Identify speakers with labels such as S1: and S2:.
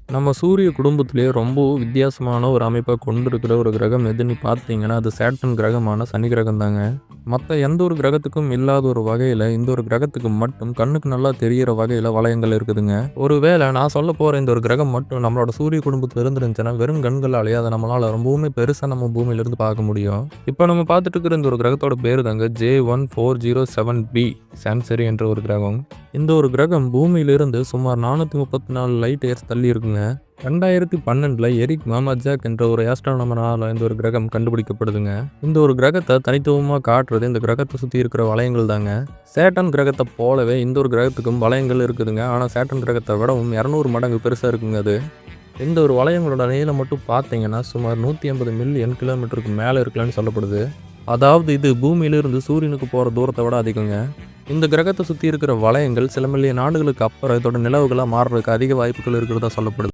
S1: நம்ம சூரிய குடும்பத்திலேயே ரொம்ப வித்தியாசமான ஒரு அமைப்பை கொண்டிருக்கிற ஒரு கிரகம் எதுன்னு பார்த்தீங்கன்னா, அது சேட்டன் கிரகமான சனி கிரகம் தாங்க. மத்த எந்த ஒரு கிரகத்துக்கும் இல்லாத ஒரு வகையில, இந்த ஒரு கிரகத்துக்கு மட்டும் கண்ணுக்கு நல்லா தெரியிற வகையில வளையங்கள் இருக்குதுங்க. ஒருவேளை நான் சொல்லப் போற இந்த ஒரு கிரகம் மட்டும் நம்மளோட சூரிய குடும்பத்தில இருந்துருந்துச்சுன்னா, வெறும் கண்களாலேயே அத நம்மளால ரொம்பவுமே பெருசா நம்ம பூமியிலிருந்து பார்க்க முடியும். இப்ப நம்ம பார்த்துட்டு இருக்கிற இந்த ஒரு கிரகத்தோட பேரு தாங்க J1407b சான்சரி என்ற ஒரு கிரகம். இந்த ஒரு கிரகம் பூமியிலிருந்து சுமார் 434 லைட் இயர்ஸ் தள்ளி இருக்குங்க. 2012ல எரிக் மாமாஜாக் என்ற ஒரு ஆஸ்ட்ரோனமரால இந்த ஒரு கிரகம் கண்டுபிடிக்கப்படுதுங்க. இந்த ஒரு கிரகத்தை தனித்துவமா காட்டுறது இந்த கிரகத்தை சுத்தி இருக்கிற வளையங்கள் தாங்க. சேட்டன் கிரகத்தை போலவே இந்த ஒரு கிரகத்துக்கும் வளையங்கள் இருக்குதுங்க. ஆனா சேட்டன் கிரகத்தை விடவும் 200 மடங்கு பெருசா இருக்குங்க அது. இந்த ஒரு வளையங்களோட நீளம் மட்டும் பார்த்தீங்கன்னா சுமார் 180 மில்லியன் கிலோமீட்டருக்கு மேலே இருக்கலாம்னு சொல்லப்படுது. அதாவது இது பூமியிலிருந்து சூரியனுக்கு போகிற தூரத்தை விட அதிகங்க. இந்த கிரகத்தை சுற்றி இருக்கிற வளையங்கள் சில மில்லியன் ஆண்டுகளுக்கு அப்புறம் இதோட நிலவுகளாக மாறுறதுக்கு அதிக வாய்ப்புகள் இருக்கிறதா சொல்லப்படுது.